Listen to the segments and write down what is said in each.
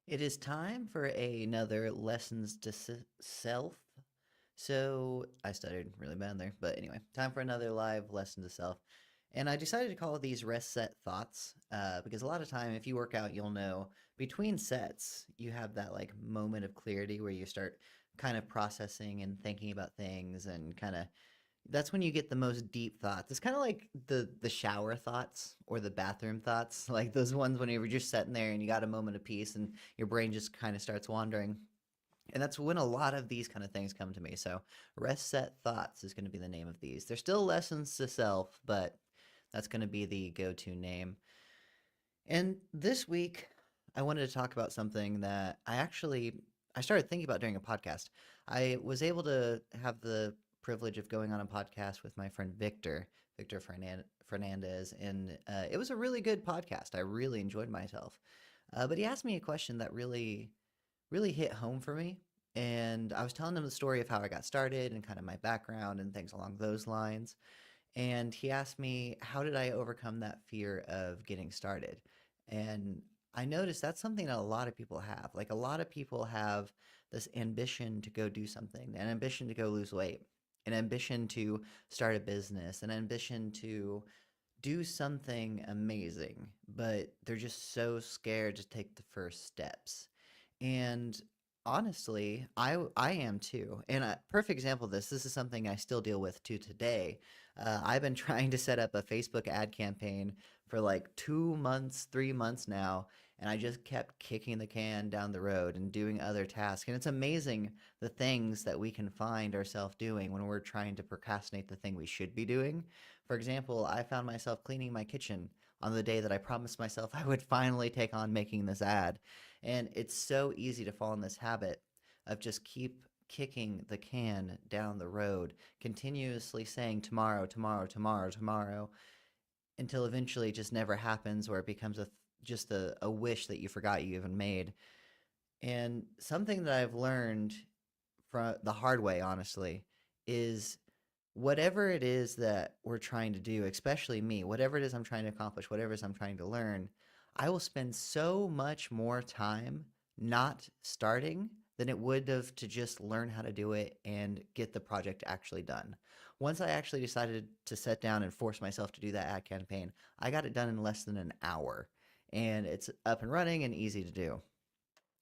It is time for another lessons to self. So I stuttered really bad there, but anyway, time for another live lesson to self. And I decided to call these rest set thoughts because a lot of time, if you work out, you'll know between sets, you have that like moment of clarity where you start kind of processing and thinking about things and kind of that's when you get the most deep thoughts. It's kind of like the shower thoughts or the bathroom thoughts, like those ones when you're just sitting there and you got a moment of peace and your brain just kind of starts wandering. And that's when a lot of these kind of things come to me. So, rest set thoughts is going to be the name of these. They're still lessons to self, but that's going to be the go-to name. And this week, I wanted to talk about something that I started thinking about during a podcast. I was able to have the privilege of going on a podcast with my friend Victor Fernandez, and it was a really good podcast. I really enjoyed myself. But he asked me a question that really hit home for me. And I was telling him the story of how I got started and kind of my background and things along those lines. And he asked me, how did I overcome that fear of getting started? And I noticed that's something that a lot of people have. Like a lot of people have this ambition to go do something, an ambition to go lose weight, an ambition to start a business, an ambition to do something amazing, but they're just so scared to take the first steps. And honestly, I am too. And a perfect example of this is something I still deal with to today. I've been trying to set up a Facebook ad campaign for like 2 months, 3 months now, and I just kept kicking the can down the road and doing other tasks. And it's amazing the things that we can find ourselves doing when we're trying to procrastinate the thing we should be doing. For example, I found myself cleaning my kitchen on the day that I promised myself I would finally take on making this ad. And it's so easy to fall in this habit of just keep kicking the can down the road, continuously saying tomorrow, tomorrow, tomorrow, tomorrow, until eventually it just never happens or it becomes just a wish that you forgot you even made. And something that I've learned from the hard way, honestly, is whatever it is that we're trying to do, especially me, whatever it is I'm trying to accomplish, whatever it is I'm trying to learn, I will spend so much more time not starting than it would have to just learn how to do it and get the project actually done. Once I actually decided to sit down and force myself to do that ad campaign, I got it done in less than an hour and it's up and running and easy to do.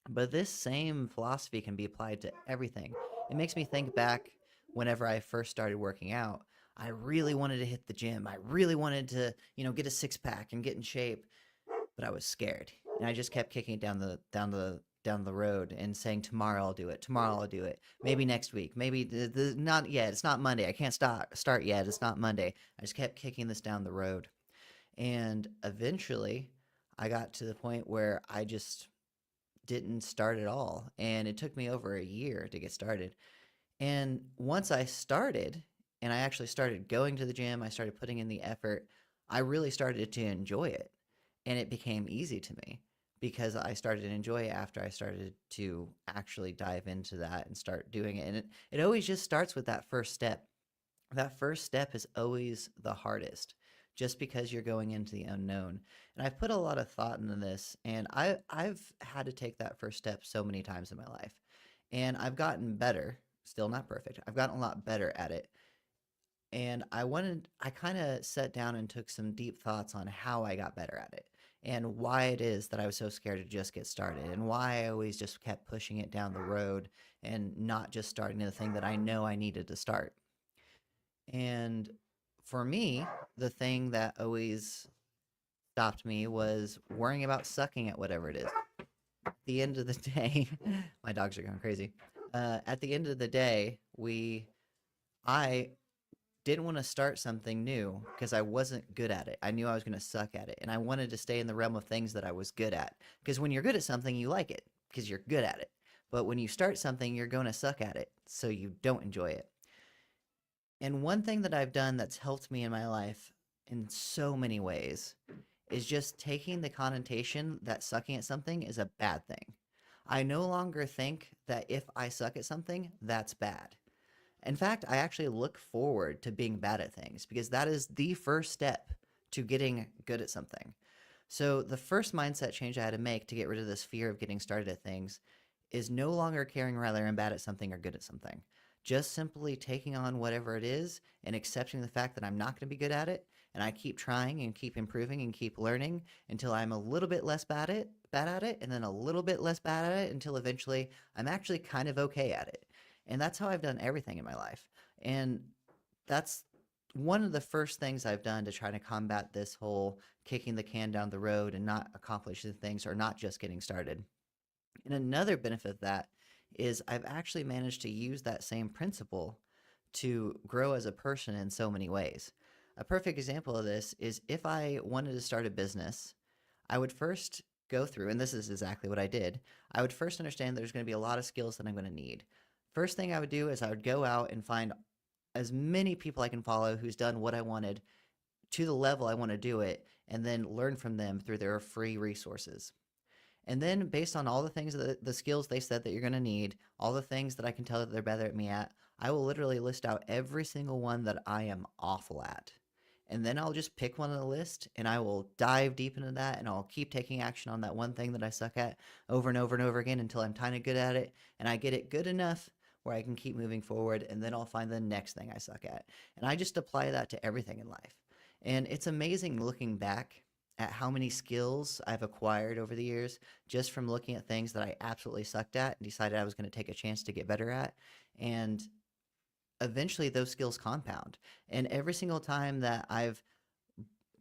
But this same philosophy can be applied to everything. It makes me think back whenever I first started working out. I really wanted to hit the gym. I really wanted to, get a six pack and get in shape, but I was scared. And I just kept kicking it down the road and saying tomorrow I'll do it. Tomorrow I'll do it. Maybe next week. Maybe not yet. It's not Monday. I can't start yet. It's not Monday. I just kept kicking this down the road. And eventually I got to the point where I just didn't start at all. And it took me over a year to get started. And once I started, and I actually started going to the gym, I started putting in the effort, I really started to enjoy it. And it became easy to me because I started to enjoy it after I started to actually dive into that and start doing it. And it always just starts with that first step. That first step is always the hardest just because you're going into the unknown. And I've put a lot of thought into this and I've had to take that first step so many times in my life. And I've gotten better, still not perfect. I've gotten a lot better at it. And I kind of sat down and took some deep thoughts on how I got better at it and why it is that I was so scared to just get started and why I always just kept pushing it down the road and not just starting the thing that I know I needed to start. And for me, the thing that always stopped me was worrying about sucking at whatever it is. At the end of the day, my dogs are going crazy. At the end of the day, I didn't want to start something new because I wasn't good at it. I knew I was going to suck at it. And I wanted to stay in the realm of things that I was good at. Because when you're good at something, you like it because you're good at it. But when you start something, you're going to suck at it. So you don't enjoy it. And one thing that I've done that's helped me in my life in so many ways is just taking the connotation that sucking at something is a bad thing. I no longer think that if I suck at something, that's bad. In fact, I actually look forward to being bad at things because that is the first step to getting good at something. So the first mindset change I had to make to get rid of this fear of getting started at things is no longer caring whether I'm bad at something or good at something. Just simply taking on whatever it is and accepting the fact that I'm not going to be good at it, and I keep trying and keep improving and keep learning until I'm a little bit less bad at it, and then a little bit less bad at it until eventually I'm actually kind of okay at it. And that's how I've done everything in my life. And that's one of the first things I've done to try to combat this whole kicking the can down the road and not accomplishing things or not just getting started. And another benefit of that is I've actually managed to use that same principle to grow as a person in so many ways. A perfect example of this is if I wanted to start a business, I would first go through, and this is exactly what I did. I would first understand there's going to be a lot of skills that I'm going to need. First thing I would do is I would go out and find as many people I can follow who's done what I wanted to the level I want to do it, and then learn from them through their free resources. And then based on all the things that the skills they said that you're going to need, all the things that I can tell that they're better at me at, I will literally list out every single one that I am awful at. And then I'll just pick one on the list and I will dive deep into that and I'll keep taking action on that one thing that I suck at over and over and over again until I'm kind of good at it and I get it good enough where I can keep moving forward, and then I'll find the next thing I suck at. And I just apply that to everything in life. And it's amazing looking back at how many skills I've acquired over the years just from looking at things that I absolutely sucked at and decided I was going to take a chance to get better at. And eventually those skills compound. And every single time that I've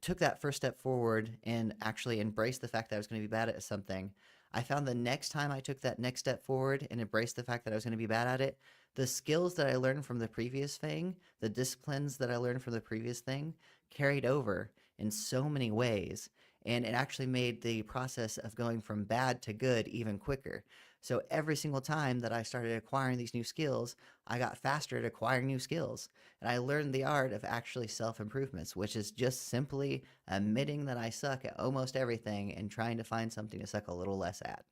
took that first step forward and actually embraced the fact that I was going to be bad at something, I found the next time I took that next step forward and embraced the fact that I was going to be bad at it, the skills that I learned from the previous thing, the disciplines that I learned from the previous thing, carried over in so many ways. And it actually made the process of going from bad to good even quicker. So every single time that I started acquiring these new skills, I got faster at acquiring new skills. And I learned the art of actually self improvements, which is just simply admitting that I suck at almost everything and trying to find something to suck a little less at.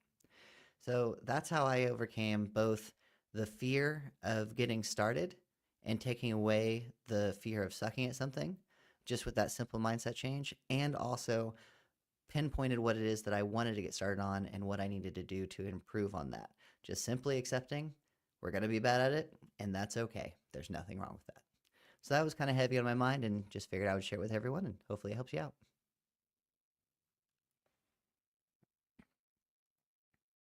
So that's how I overcame both the fear of getting started and taking away the fear of sucking at something just with that simple mindset change, and also pinpointed what it is that I wanted to get started on and what I needed to do to improve on that. Just simply accepting we're going to be bad at it, and that's okay. There's nothing wrong with that. So that was kind of heavy on my mind, and just figured I would share it with everyone, and hopefully it helps you out.